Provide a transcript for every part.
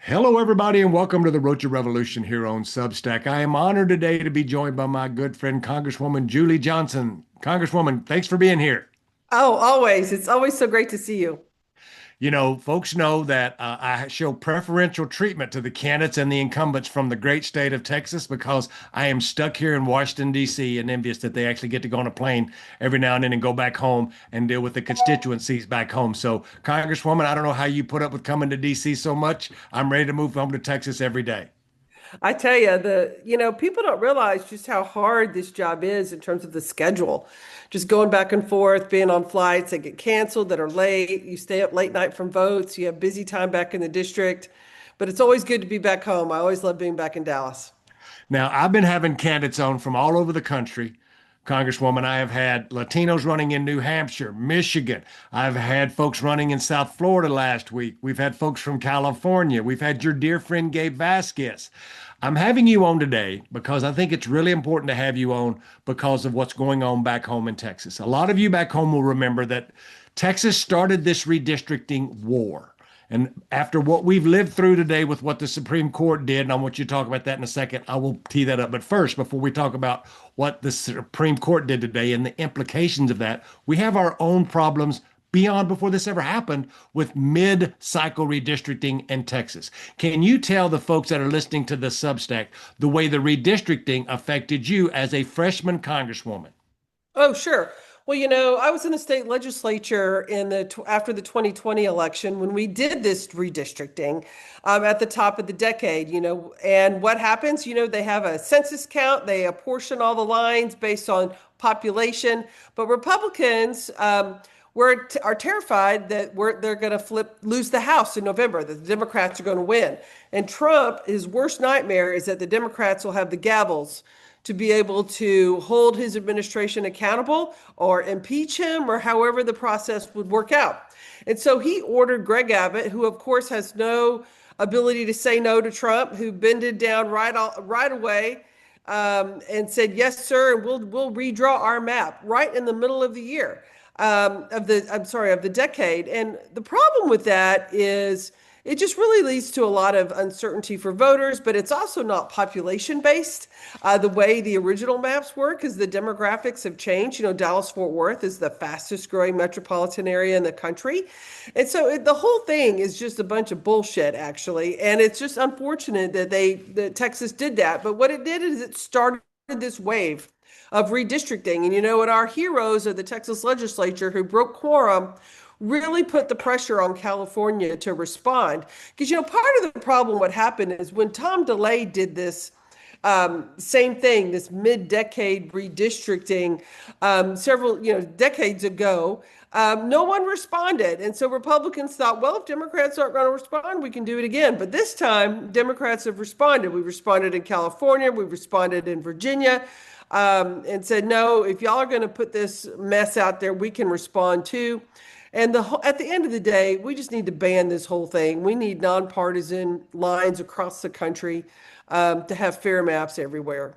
Hello, everybody, and welcome to the Rocha Revolution here on Substack. I am honored today to be joined by my good friend, Congresswoman Julie Johnson. Congresswoman, thanks for being here. Oh, always. It's always so great to see you. You know, folks know that I show preferential treatment to the candidates and the incumbents from the great state of Texas because I am stuck here in Washington, D.C., and envious that they actually get to go on a plane every now and then and go back home and deal with the constituencies back home. So, Congresswoman, I don't know how you put up with coming to D.C. so much. I'm ready to move home to Texas every day. I tell you, people don't realize just how hard this job is in terms of the schedule. Just going back and forth, being on flights that get canceled, that are late. You stay up late night from votes. You have busy time back in the district. But it's always good to be back home. I always love being back in Dallas. Now, I've been having candidates on from all over the country. Congresswoman, I have had Latinos running in New Hampshire, Michigan. I've had folks running in South Florida last week. We've had folks from California. We've had your dear friend Gabe Vasquez. I'm having you on today because I think it's really important to have you on because of what's going on back home in Texas. A lot of you back home will remember that Texas started this redistricting war. And after what we've lived through today with what the Supreme Court did, and I want you to talk about that in a second, I will tee that up. But first, before we talk about what the Supreme Court did today and the implications of that, we have our own problems beyond before this ever happened with mid-cycle redistricting in Texas. Can you tell the folks that are listening to the Substack the way the redistricting affected you as a freshman congresswoman? Oh, sure. Well, I was in the state legislature after the 2020 election when we did this redistricting at the top of the decade, and what happens, they have a census count, they apportion all the lines based on population, but Republicans are terrified that they're going to lose the House in November, that the Democrats are going to win. And Trump, his worst nightmare is that the Democrats will have the gavels to be able to hold his administration accountable or impeach him or however the process would work out. And so he ordered Greg Abbott, who of course has no ability to say no to Trump, who bended down right away and said, "Yes, sir, and we'll redraw our map right in the middle of the year of the decade." And the problem with that is it just really leads to a lot of uncertainty for voters, but it's also not population based the way the original maps were because the demographics have changed. Dallas Fort Worth is the fastest growing metropolitan area in the country. And so the whole thing is just a bunch of bullshit, actually. And it's just unfortunate that Texas did that. But what it did is it started this wave of redistricting. And what our heroes of the Texas legislature who broke quorum really put the pressure on California to respond. Because, part of the problem, what happened is when Tom DeLay did this same thing, this mid-decade redistricting several, decades ago, no one responded. And so Republicans thought, well, if Democrats aren't going to respond, we can do it again. But this time, Democrats have responded. We responded in California. We responded in Virginia. And said, no, if y'all are going to put this mess out there, we can respond too. And at the end of the day, we just need to ban this whole thing. We need nonpartisan lines across the country to have fair maps everywhere.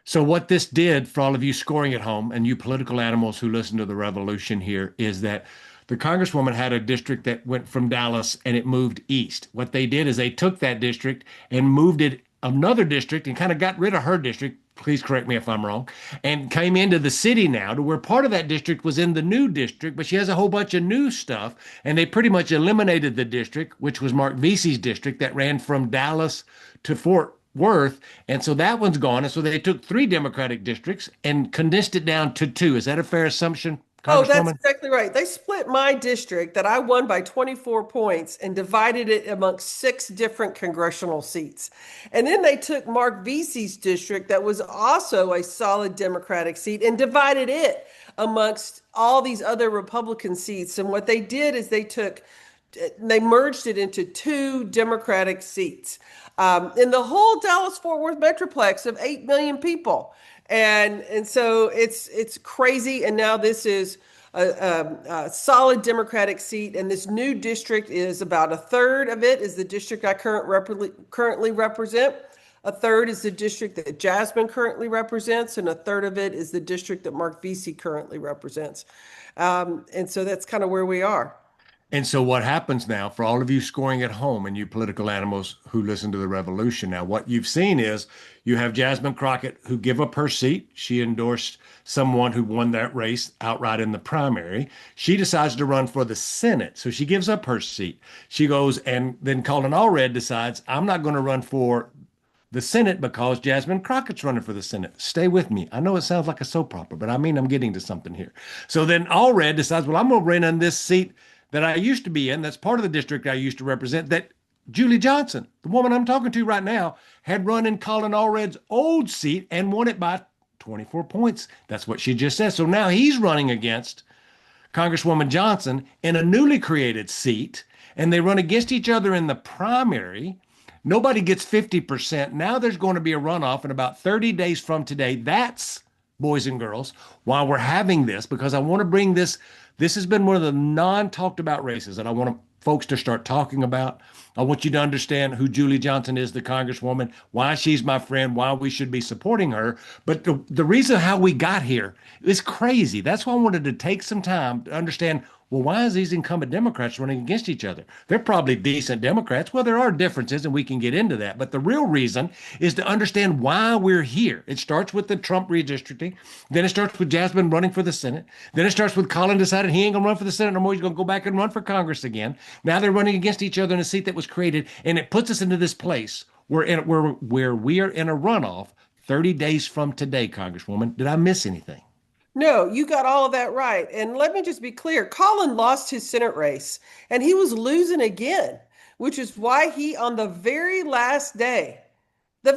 So, what this did for all of you scoring at home and you political animals who listen to the revolution here is that the Congresswoman had a district that went from Dallas and it moved east. What they did is they took that district and moved it another district and kind of got rid of her district. Please correct me if I'm wrong, and came into the city now to where part of that district was in the new district, but she has a whole bunch of new stuff. And they pretty much eliminated the district, which was Mark Vesey's district that ran from Dallas to Fort Worth. And so that one's gone. And so they took three Democratic districts and condensed it down to two. Is that a fair assumption, Oh, that's Congresswoman? exactly right. They split my district that I won by 24 points and divided it amongst six different congressional seats. And then they took Mark Vesey's district that was also a solid Democratic seat and divided it amongst all these other Republican seats. And what they did is they merged it into two Democratic seats in the whole Dallas-Fort Worth Metroplex of 8 million people. And so it's crazy. And now this is a solid Democratic seat. And this new district is about a third of it is the district I currently represent. A third is the district that Jasmine currently represents, and a third of it is the district that Mark Vesey currently represents. And so that's kind of where we are. And so what happens now for all of you scoring at home and you political animals who listen to the revolution now, what you've seen is you have Jasmine Crockett who give up her seat. She endorsed someone who won that race outright in the primary. She decides to run for the Senate. So she gives up her seat. She goes and then Colin Allred decides, I'm not going to run for the Senate because Jasmine Crockett's running for the Senate. Stay with me. I know it sounds like a soap opera, but I mean, I'm getting to something here. So then Allred decides, well, I'm going to run in this seat that I used to be in. That's part of the district I used to represent. That Julie Johnson, the woman I'm talking to right now, had run in Colin Allred's old seat and won it by 24 points. That's what she just said. So now he's running against Congresswoman Johnson in a newly created seat, and they run against each other in the primary. Nobody gets 50%. Now there's going to be a runoff in about 30 days from today. That's, boys and girls, why we're having this, because I want to bring this. This has been one of the non-talked about races that I want folks to start talking about. I want you to understand who Julie Johnson is, the Congresswoman, why she's my friend, why we should be supporting her. But the reason how we got here is crazy. That's why I wanted to take some time to understand, well, why is these incumbent Democrats running against each other? They're probably decent Democrats. Well, there are differences, and we can get into that. But the real reason is to understand why we're here. It starts with the Trump redistricting. Then it starts with Jasmine running for the Senate. Then it starts with Colin deciding he ain't going to run for the Senate no more. He's going to go back and run for Congress again. Now they're running against each other in a seat that was created, and it puts us into this place where we are in a runoff 30 days from today, Congresswoman. Did I miss anything? No, you got all of that right. And let me just be clear, Colin lost his Senate race and he was losing again, which is why he, on the very last day I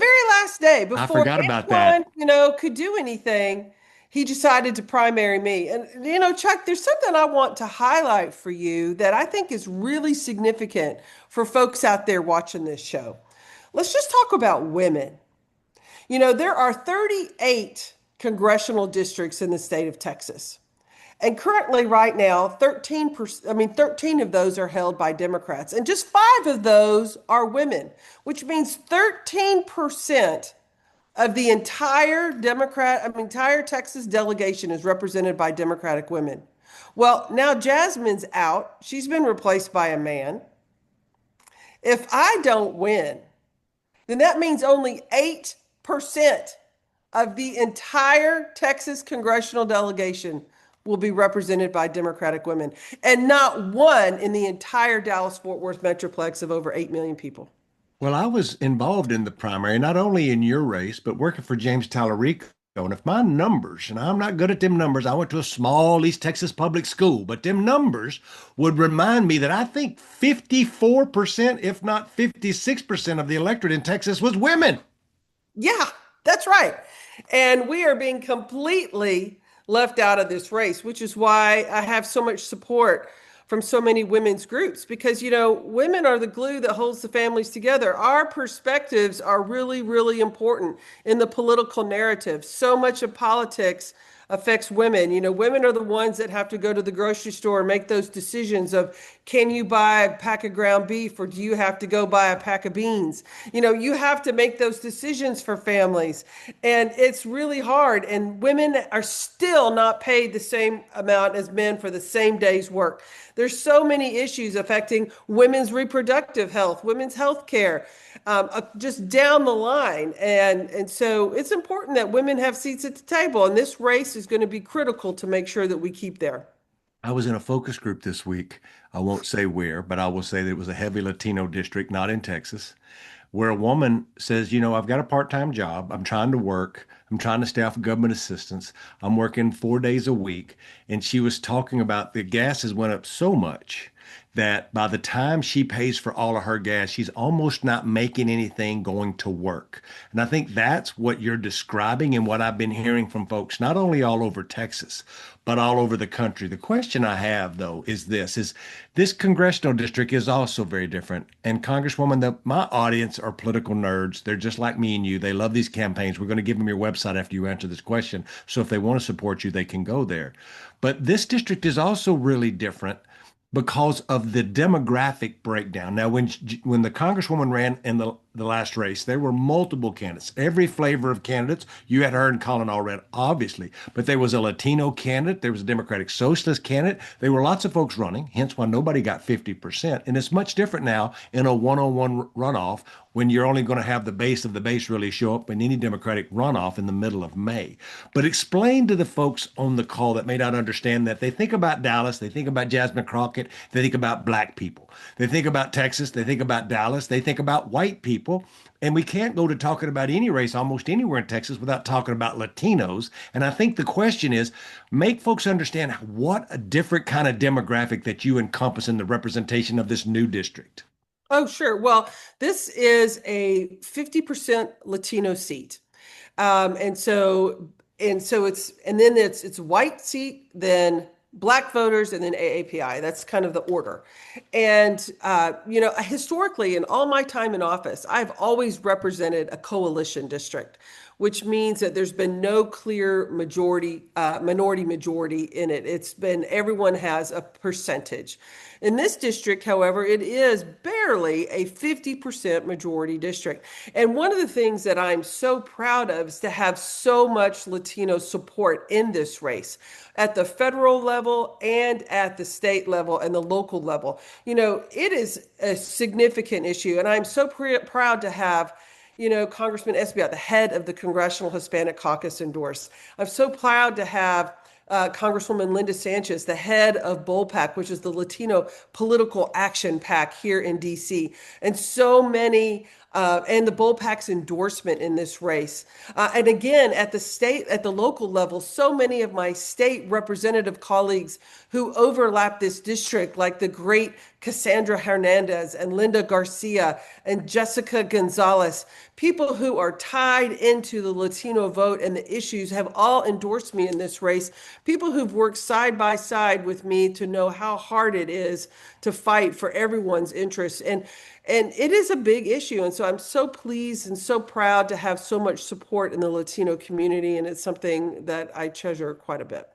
before forgot about anyone, that. could do anything, he decided to primary me. And, Chuck, there's something I want to highlight for you that I think is really significant for folks out there watching this show. Let's just talk about women. There are 38 congressional districts in the state of Texas. And currently, right now, 13 of those are held by Democrats, and just 5 of those are women, which means 13% of the entire Texas delegation is represented by Democratic women. Well, now Jasmine's out. She's been replaced by a man. If I don't win, then that means only 8% of the entire Texas congressional delegation will be represented by Democratic women, and not one in the entire Dallas-Fort Worth Metroplex of over 8 million people. Well, I was involved in the primary, not only in your race, but working for James Tallarico. And if my numbers, and I'm not good at them numbers, I went to a small East Texas public school, but them numbers would remind me that I think 54%, if not 56% of the electorate in Texas was women. Yeah, that's right. And we are being completely left out of this race, which is why I have so much support from so many women's groups, because, women are the glue that holds the families together. Our perspectives are really, really important in the political narrative. So much of politics affects women. Women are the ones that have to go to the grocery store and make those decisions of, can you buy a pack of ground beef or do you have to go buy a pack of beans? You have to make those decisions for families. And it's really hard. And women are still not paid the same amount as men for the same day's work. There's so many issues affecting women's reproductive health, women's health care, just down the line. And so it's important that women have seats at the table. And this race is going to be critical to make sure that we keep there. I was in a focus group this week. I won't say where, but I will say that it was a heavy Latino district, not in Texas, where a woman says, I've got a part-time job. I'm trying to work. I'm trying to stay off government assistance. I'm working 4 days a week. And she was talking about the gas has went up so much that by the time she pays for all of her gas, she's almost not making anything going to work. And I think that's what you're describing and what I've been hearing from folks, not only all over Texas, but all over the country. The question I have, though, is this congressional district is also very different. And Congresswoman, my audience are political nerds. They're just like me and you. They love these campaigns. We're going to give them your website after you answer this question. So if they want to support you, they can go there. But this district is also really different because of the demographic breakdown. Now, when the Congresswoman ran in the the last race. There were multiple candidates, every flavor of candidates. You had heard Colin Allred, obviously, but there was a Latino candidate, there was a Democratic Socialist candidate. There were lots of folks running, hence why nobody got 50%. And it's much different now in a one-on-one runoff when you're only going to have the base of the base really show up in any Democratic runoff in the middle of May. But explain to the folks on the call that may not understand that they think about Dallas, they think about Jasmine Crockett, they think about black people. They think about Texas, they think about Dallas, they think about white people. And we can't go to talking about any race almost anywhere in Texas without talking about Latinos. And I think the question is make folks understand what a different kind of demographic that you encompass in the representation of this new district. Oh, sure. Well, this is a 50% Latino seat. And so it's white seat, then black voters, and then AAPI. That's kind of the order. And historically, in all my time in office, I've always represented a coalition district, which means that there's been no clear minority majority in it. It's been everyone has a percentage. In this district, however, it is barely a 50% majority district. And one of the things that I'm so proud of is to have so much Latino support in this race at the federal level and at the state level and the local level. It is a significant issue. And I'm so proud to have Congressman Esbiat, the head of the Congressional Hispanic Caucus, endorsed. I'm so proud to have Congresswoman Linda Sanchez, the head of BOLPAC, which is the Latino Political Action PAC here in DC, and so many, and the BOLPAC's endorsement in this race. And again, at the local level, so many of my state representative colleagues who overlap this district, like the great Cassandra Hernandez and Linda Garcia and Jessica Gonzalez, people who are tied into the Latino vote and the issues, have all endorsed me in this race. People who've worked side by side with me to know how hard it is to fight for everyone's interests. And it is a big issue. And so I'm so pleased and so proud to have so much support in the Latino community. And it's something that I treasure quite a bit.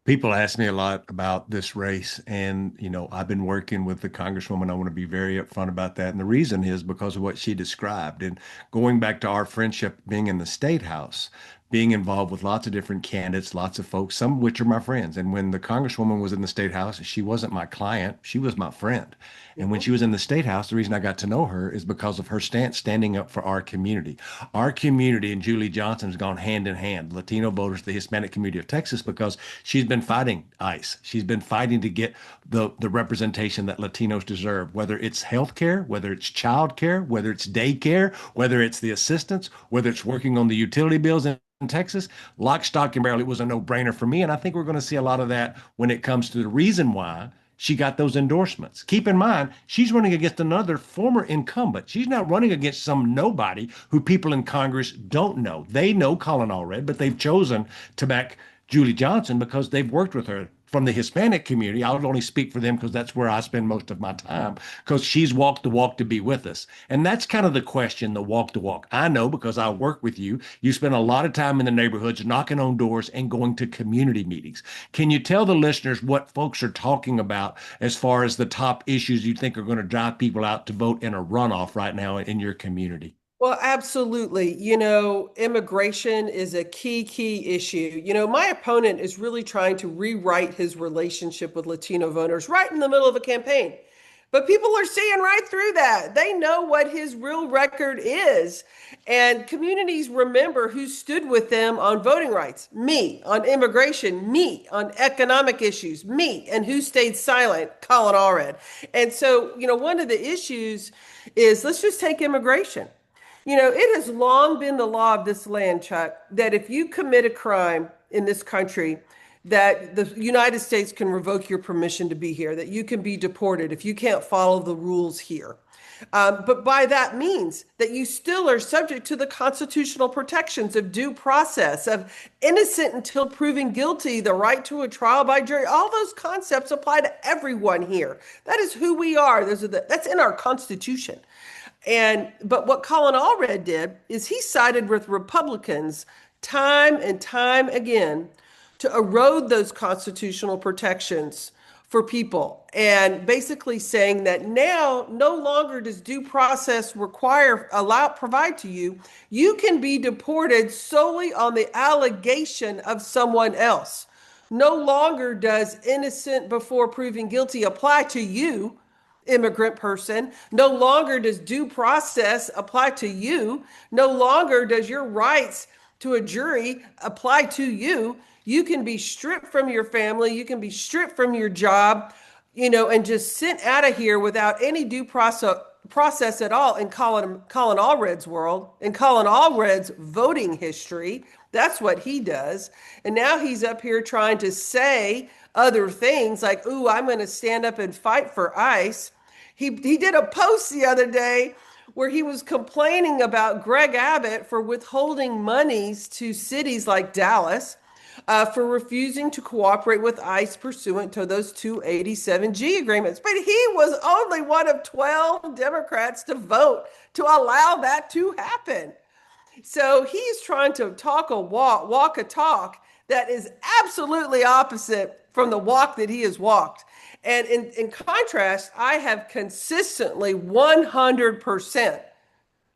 People ask me a lot about this race, and I've been working with the Congresswoman. I want to be very upfront about that, and the reason is because of what she described. And going back to our friendship, being in the state house, being involved with lots of different candidates, lots of folks, some of which are my friends. And when the Congresswoman was in the state house, she wasn't my client; she was my friend. And when she was in the state house, the reason I got to know her is because of her stance standing up for our community. Our community and Julie Johnson has gone hand in hand, Latino voters, the Hispanic community of Texas, because she's been fighting ICE. She's been fighting to get the representation that Latinos deserve, whether it's healthcare, whether it's childcare, whether it's daycare, whether it's the assistance, whether it's working on the utility bills in Texas. Lock, stock, and barrel, it was a no-brainer for me. And I think we're going to see a lot of that when it comes to the reason why she got those endorsements. Keep in mind, she's running against another former incumbent. She's not running against some nobody who people in Congress don't know. They know Colin Allred, but they've chosen to back Julie Johnson because they've worked with her. From the Hispanic community, I would only speak for them because that's where I spend most of my time, because she's walked the walk to be with us. And that's kind of the question, the walk the walk. I know because I work with you. You spend a lot of time in the neighborhoods, knocking on doors and going to community meetings. Can you tell the listeners what folks are talking about as far as the top issues you think are going to drive people out to vote in a runoff right now in your community? Well, absolutely. Immigration is a key issue. My opponent is really trying to rewrite his relationship with Latino voters right in the middle of a campaign. But people are seeing right through that. They know what his real record is. And communities remember who stood with them on voting rights, me, on immigration, me, on economic issues, me, and who stayed silent, Colin Allred. And so, one of the issues is, let's just take immigration. It has long been the law of this land, Chuck, that if you commit a crime in this country, that the United States can revoke your permission to be here, that you can be deported if you can't follow the rules here. But by that means that you still are subject to the constitutional protections of due process, of innocent until proven guilty, the right to a trial by jury. All those concepts apply to everyone here. That is who we are. That's in our Constitution. But what Colin Allred did is he sided with Republicans time and time again to erode those constitutional protections for people, and basically saying that now no longer does due process provide to you. You can be deported solely on the allegation of someone else. No longer does innocent before proving guilty apply to you, immigrant person. No longer does due process apply to you. No longer does your rights to a jury apply to you. You can be stripped from your family. You can be stripped from your job, and just sent out of here without any due process at all in Colin Allred's world, in Colin Allred's voting history. That's what he does. And now he's up here trying to say other things like, ooh, I'm going to stand up and fight for ICE. He did a post the other day where he was complaining about Greg Abbott for withholding monies to cities like Dallas, for refusing to cooperate with ICE pursuant to those 287G agreements. But he was only one of 12 Democrats to vote to allow that to happen. So he's trying to walk a talk that is absolutely opposite from the walk that he has walked. And in contrast, I have consistently 100%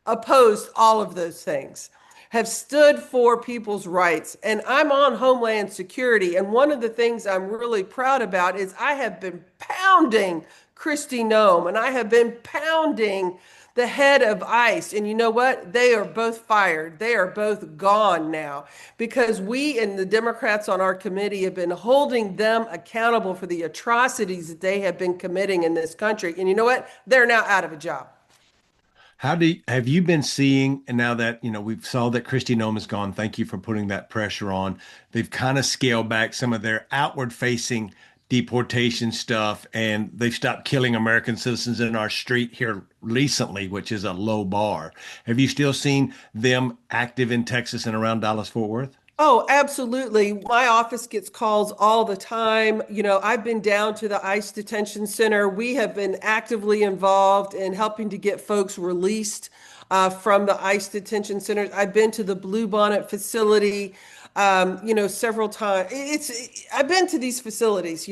opposed all of those things, have stood for people's rights. And I'm on Homeland Security. And one of the things I'm really proud about is I have been pounding Kristi Noem, and I have been pounding the head of ICE. And you know what? They are both fired. They are both gone now, because we and the Democrats on our committee have been holding them accountable for the atrocities that they have been committing in this country. And you know what? They're now out of a job. Have you been seeing, and now that, we've saw that Kristi Noem is gone, thank you for putting that pressure on. They've kind of scaled back some of their outward facing deportation stuff, and they've stopped killing American citizens in our street here recently, which is a low bar. Have you still seen them active in Texas and around Dallas Fort Worth? Oh, absolutely. My office gets calls all the time. I've been down to the ICE detention center. We have been actively involved in helping to get folks released from the ICE detention centers. I've been to the Bluebonnet facility, several times. I've been to these facilities,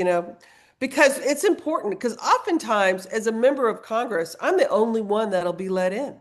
because it's important. Because oftentimes, as a member of Congress, I'm the only one that'll be let in.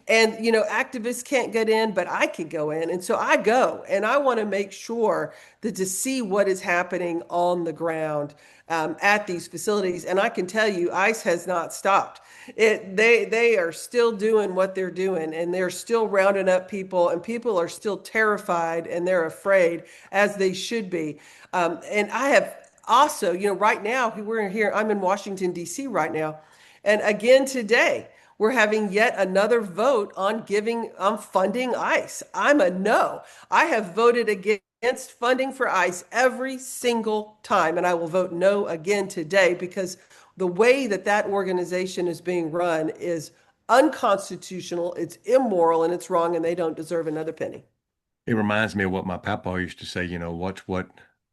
And, activists can't get in, but I can go in. And so I go, and I want to make sure that to see what is happening on the ground at these facilities. And I can tell you, ICE has not stopped. They are still doing what they're doing, and they're still rounding up people, and people are still terrified and they're afraid, as they should be. And I have also, right now, we're here, I'm in Washington, D.C. right now. And again today, we're having yet another vote on funding ICE. I'm a no. I have voted against funding for ICE every single time, and I will vote no again today, because the way that organization is being run is unconstitutional, it's immoral, and it's wrong, and they don't deserve another penny. It reminds me of what my papa used to say,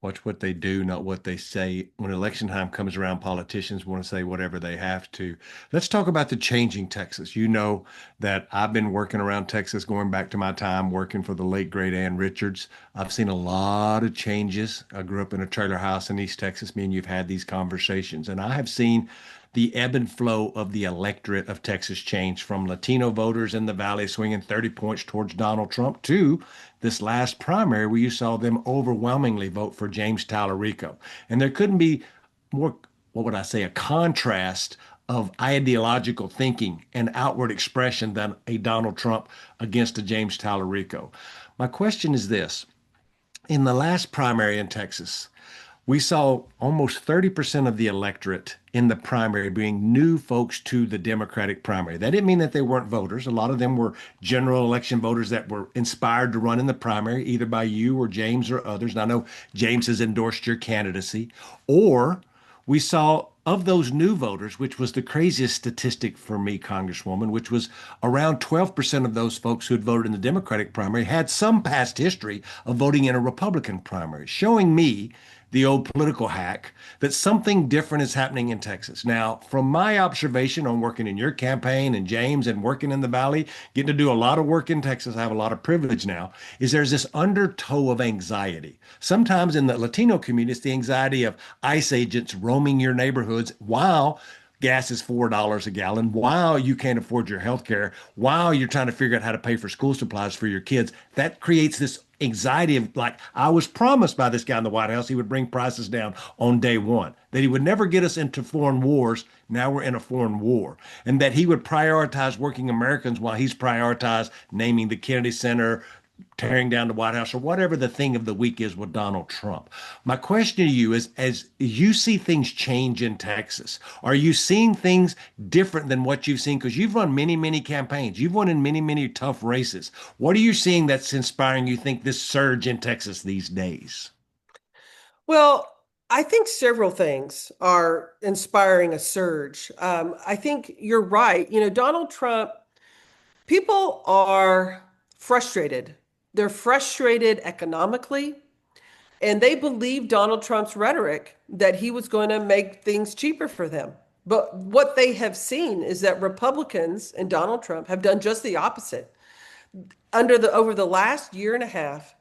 watch what they do, not what they say. When election time comes around, politicians want to say whatever they have to. Let's talk about the changing Texas. You know that I've been working around Texas going back to my time working for the late great Ann Richards. I've seen a lot of changes. I grew up in a trailer house in East Texas. Me and you've had these conversations, and I have seen the ebb and flow of the electorate of Texas change from Latino voters in the Valley swinging 30 points towards Donald Trump to this last primary where you saw them overwhelmingly vote for James Tallarico. And there couldn't be more, what would I say, a contrast of ideological thinking and outward expression than a Donald Trump against a James Tallarico. My question is this. In the last primary in Texas, we saw almost 30% of the electorate in the primary being new folks to the Democratic primary. That didn't mean that they weren't voters. A lot of them were general election voters that were inspired to run in the primary, either by you or James or others. And I know James has endorsed your candidacy. Or we saw of those new voters, which was the craziest statistic for me, Congresswoman, which was around 12% of those folks who had voted in the Democratic primary had some past history of voting in a Republican primary, showing me the old political hack, that something different is happening in Texas. Now, from my observation on working in your campaign and James and working in the Valley, getting to do a lot of work in Texas, I have a lot of privilege now, is there's this undertow of anxiety. Sometimes in the Latino community, it's the anxiety of ICE agents roaming your neighborhoods while gas is $4 a gallon, while you can't afford your health care, while you're trying to figure out how to pay for school supplies for your kids. That creates this anxiety of like, I was promised by this guy in the White House he would bring prices down on day one, that he would never get us into foreign wars. Now we're in a foreign war. And that he would prioritize working Americans while he's prioritized naming the Kennedy Center, tearing down the White House, or whatever the thing of the week is with Donald Trump. My question to you is, as you see things change in Texas, are you seeing things different than what you've seen? Because you've run many, many campaigns. You've won in many, many tough races. What are you seeing that's inspiring you think this surge in Texas these days? Well, I think several things are inspiring a surge. I think you're right. Donald Trump, people are frustrated. They're frustrated economically, and they believe Donald Trump's rhetoric that he was going to make things cheaper for them. But what they have seen is that Republicans and Donald Trump have done just the opposite. Over the last year and a half,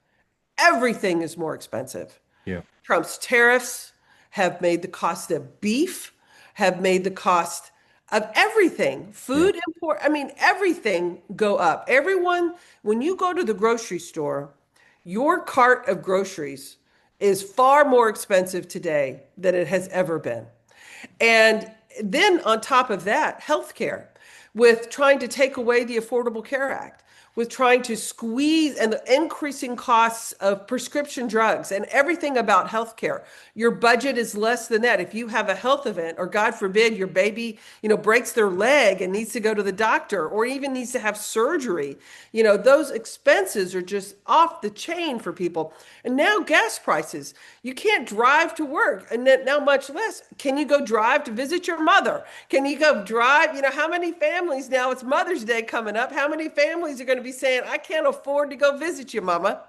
everything is more expensive. Yeah. Trump's tariffs have made the cost of beef, have made the cost of everything, Yeah. food import, I mean, everything go up. Everyone, when you go to the grocery store, your cart of groceries is far more expensive today than it has ever been. And then on top of that, healthcare, with trying to take away the Affordable Care Act, with trying to squeeze and the increasing costs of prescription drugs and everything about healthcare. Your budget is less than that. If you have a health event, or God forbid, your baby, breaks their leg and needs to go to the doctor, or even needs to have surgery, those expenses are just off the chain for people. And now gas prices, you can't drive to work, and then now much less can you go drive to visit your mother. Can you go drive? How many families now, it's Mother's Day coming up, how many families are going to be saying, I can't afford to go visit you, mama,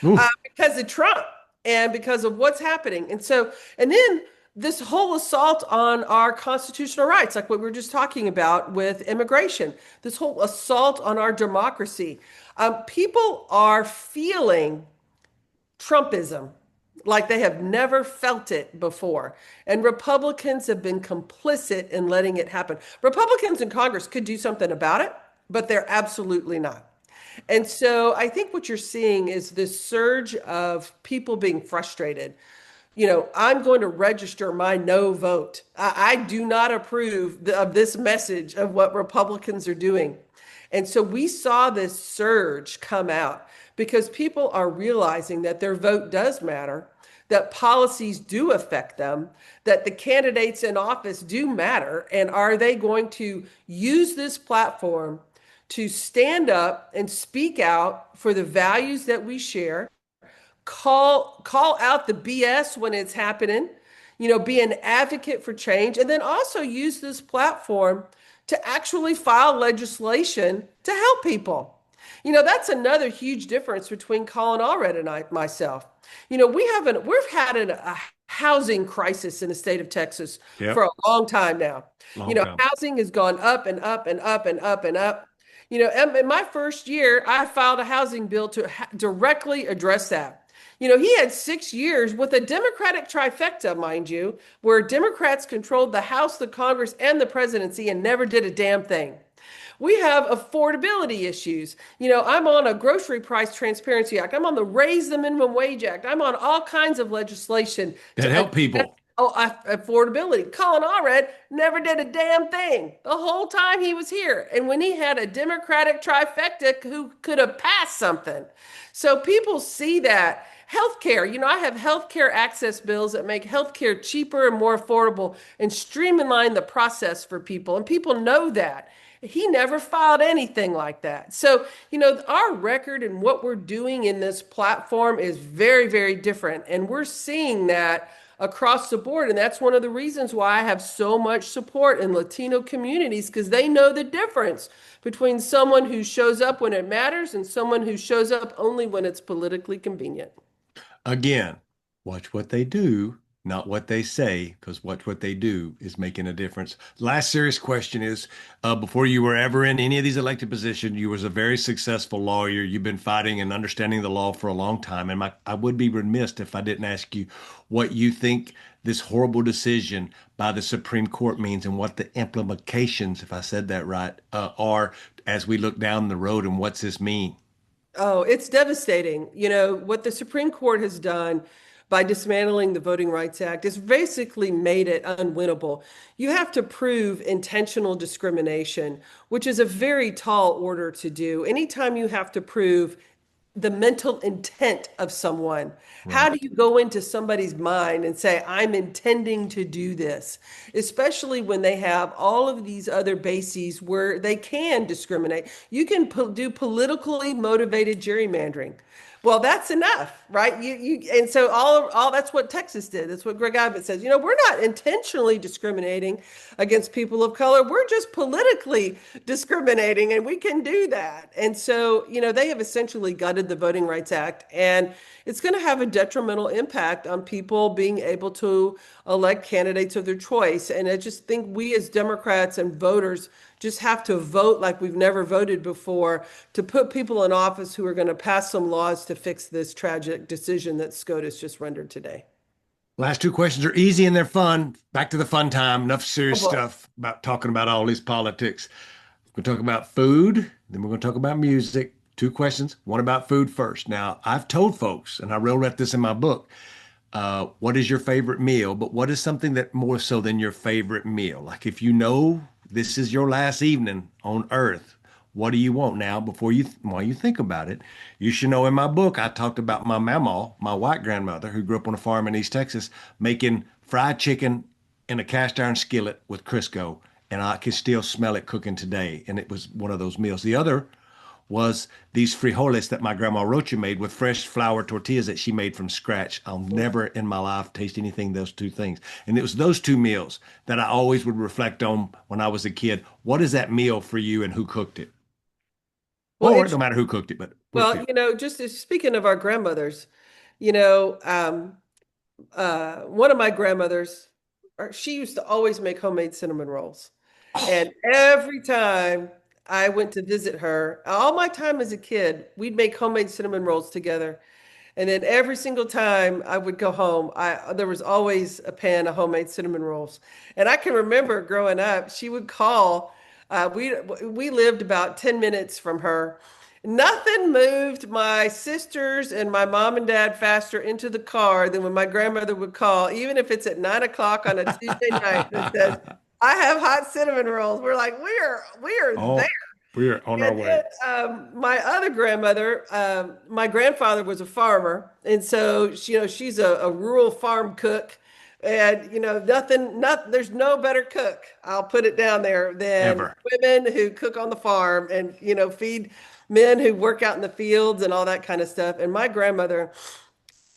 Oof. because of Trump and because of what's happening. And then this whole assault on our constitutional rights, like what we were just talking about with immigration, this whole assault on our democracy. People are feeling Trumpism like they have never felt it before. And Republicans have been complicit in letting it happen. Republicans in Congress could do something about it, but they're absolutely not. And so I think what you're seeing is this surge of people being frustrated. I'm going to register my no vote. I do not approve of this message of what Republicans are doing. And so we saw this surge come out because people are realizing that their vote does matter, that policies do affect them, that the candidates in office do matter. And are they going to use this platform to stand up and speak out for the values that we share, call out the BS when it's happening, be an advocate for change, and then also use this platform to actually file legislation to help people. That's another huge difference between Colin Allred and myself. We've had a housing crisis in the state of Texas Yep. for a long time now. Long time. Housing has gone up and up and up and up and up. In my first year, I filed a housing bill to directly address that. He had 6 years with a Democratic trifecta, mind you, where Democrats controlled the House, the Congress, and the presidency and never did a damn thing. We have affordability issues. I'm on a Grocery Price Transparency Act. I'm on the Raise the Minimum Wage Act. I'm on all kinds of legislation That to help people. affordability. Colin Allred never did a damn thing the whole time he was here. And when he had a Democratic trifecta, who could have passed something? So people see that. Healthcare, I have healthcare access bills that make healthcare cheaper and more affordable and streamline the process for people. And people know that. He never filed anything like that. So, our record and what we're doing in this platform is very, very different. And we're seeing that across the board. And that's one of the reasons why I have so much support in Latino communities, because they know the difference between someone who shows up when it matters and someone who shows up only when it's politically convenient. Again, Watch what they do, not what they say, because watch what they do is making a difference. Last serious question is, before you were ever in any of these elected positions, you was a very successful lawyer. You've been fighting and understanding the law for a long time. And I would be remiss if I didn't ask you what you think this horrible decision by the Supreme Court means and what the implications, if I said that right, are as we look down the road and what's this mean? Oh, it's devastating. You know, what the Supreme Court has done by dismantling the Voting Rights Act is basically made it unwinnable. You have to prove intentional discrimination, which is a very tall order to do. Anytime you have to prove the mental intent of someone. How do Right. you go into somebody's mind and say, I'm intending to do this? Especially when they have all of these other bases where they can discriminate. You can do politically motivated gerrymandering. Well, that's enough, right? And so all that's what Texas did. That's what Greg Abbott says. You know, we're not intentionally discriminating against people of color. We're just politically discriminating, and we can do that. And so, you know, they have essentially gutted the Voting Rights Act, and it's going to have a detrimental impact on people being able to elect candidates of their choice. And I just think we as Democrats and voters just have to vote like we've never voted before to put people in office who are going to pass some laws to fix this tragic decision that SCOTUS just rendered today. Last two questions are easy and they're fun. Back to the fun time. Enough Oh serious boy. stuff about talking about all these politics. We're going to talk about food, then we're going to talk about music. Two questions. One about food first. Now, I've told folks, and I wrote this in my book, what is your favorite meal? But what is something that more so than your favorite meal? Like if you know this is your last evening on earth, what do you want now before while you think about it? You should know in my book, I talked about my mama, my white grandmother, who grew up on a farm in East Texas, making fried chicken in a cast iron skillet with Crisco. And I can still smell it cooking today. And it was one of those meals. The other was these frijoles that my grandma Rocha made with fresh flour tortillas that she made from scratch. I'll never in my life taste anything those two things. And it was those two meals that I always would reflect on when I was a kid. What is that meal for you and who cooked it? Well, Or no it's matter who cooked it, but what well, feel? you know, just speaking of our grandmothers, you know, one of my grandmothers, she used to always make homemade cinnamon rolls. And Oh, every time I went to visit her, all my time as a kid, we'd make homemade cinnamon rolls together. And then every single time I would go home, there was always a pan of homemade cinnamon rolls. And I can remember growing up, she would call. We lived about 10 minutes from her. Nothing moved my sisters and my mom and dad faster into the car than when my grandmother would call, even if it's at 9 o'clock on a Tuesday night that says, I have hot cinnamon rolls. We're like, we are there. oh, we're on our And way. my other grandmother, my grandfather was a farmer, and so you know she's a rural farm cook, and you know there's no better cook. I'll put it down there than Ever. women who cook on the farm and you know feed men who work out in the fields and all that kind of stuff. And my grandmother,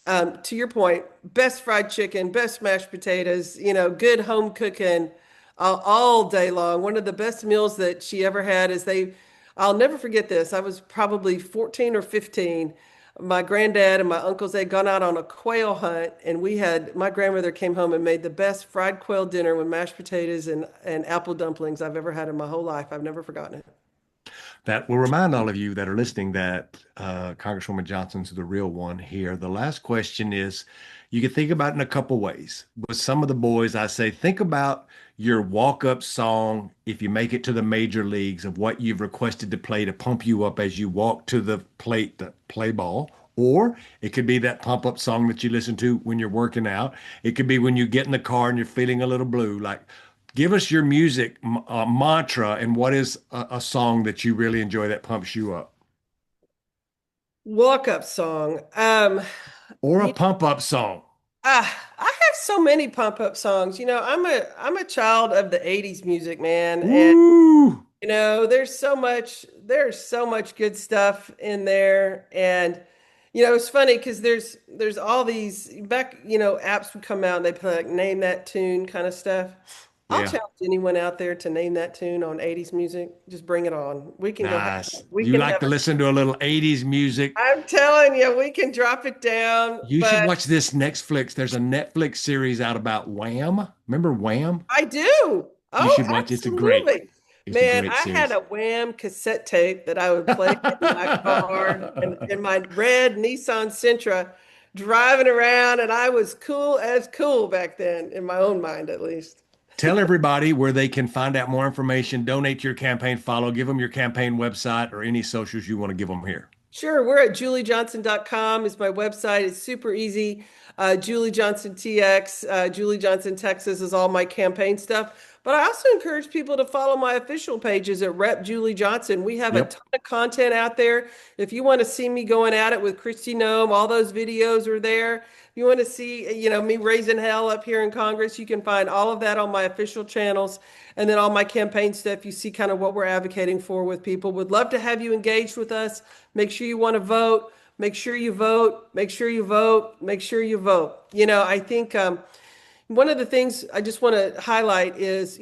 to your point, best fried chicken, best mashed potatoes, you know, good home cooking all day long. One of the best meals that she ever had is I'll never forget this. I was probably 14 or 15. My granddad and my uncles, they'd gone out on a quail hunt, and my grandmother came home and made the best fried quail dinner with mashed potatoes and apple dumplings I've ever had in my whole life. I've never forgotten it. That will remind all of you that are listening that Congresswoman Johnson's the real one here. The last question is you can think about it in a couple ways. With some of the boys, I say, think about your walk-up song if you make it to the major leagues of what you've requested to play to pump you up as you walk to the plate to play ball. Or it could be that pump up song that you listen to when you're working out. It could be when you get in the car and you're feeling a little blue. Like, give us your music mantra and what is a song that you really enjoy that pumps you up, Walk-up song. or a pump up song. I have so many pump-up songs. You know, I'm a child of the 80s music, man. And Woo! you know, there's so much good stuff in there. And you know, it's funny because there's all these back, you know, apps would come out and they play like name that tune kind of stuff. I'll Yeah. challenge anyone out there to name that tune on 80s music. Just bring it on. We can go have, Nice. we You can like have to it. listen to a little 80s music. I'm telling you, we can drop it down, You should but watch this Netflix. There's a Netflix series out about Wham. Remember Wham? I do. You Oh, should watch. absolutely. It's a Man, great I had series. a Wham cassette tape that I would play in my car and in my red Nissan Sentra driving around, and I was cool as cool back then, in my own mind at least. Tell everybody where they can find out more information, donate to your campaign, follow, give them your campaign website or any socials you want to give them here. Sure, we're at juliejohnson.com is my website. It's super easy. Julie Johnson TX, Julie Johnson Texas is all my campaign stuff. But I also encourage people to follow my official pages at Rep Julie Johnson. We have a Yep. ton of content out there. If you want to see me going at it with Kristi Noem, all those videos are there. If you want to see, me raising hell up here in Congress, you can find all of that on my official channels. And then all my campaign stuff, you see kind of what we're advocating for with people. Would love to have you engaged with us. Make sure you want to vote. Make sure you vote. Make sure you vote. Make sure you vote. I think one of the things I just want to highlight is,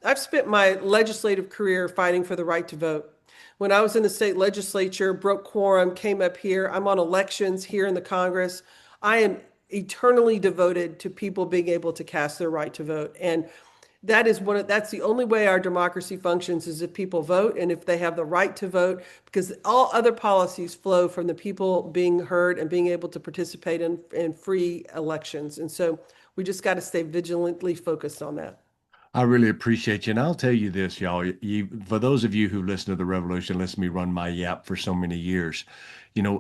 I've spent my legislative career fighting for the right to vote. When I was in the state legislature, broke quorum, came up here. I'm on elections here in the Congress. I am eternally devoted to people being able to cast their right to vote. And that's the only way our democracy functions is if people vote and if they have the right to vote, because all other policies flow from the people being heard and being able to participate in free elections. And so we just got to stay vigilantly focused on that. I really appreciate you. And I'll tell you this, y'all, for those of you who listen to the Revolution, listen to me run my yap for so many years.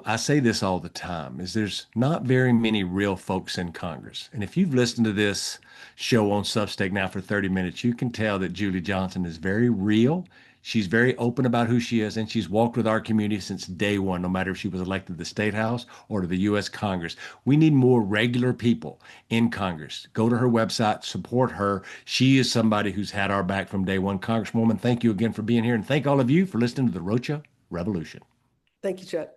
I say this all the time, is there's not very many real folks in Congress. And if you've listened to this show on Substack now for 30 minutes, you can tell that Julie Johnson is very real. She's very open about who she is, and she's walked with our community since day one, no matter if she was elected to the State House or to the U.S. Congress. We need more regular people in Congress. Go to her website, support her. She is somebody who's had our back from day one. Congresswoman, thank you again for being here, and thank all of you for listening to the Rocha Revolution. Thank you, Chuck.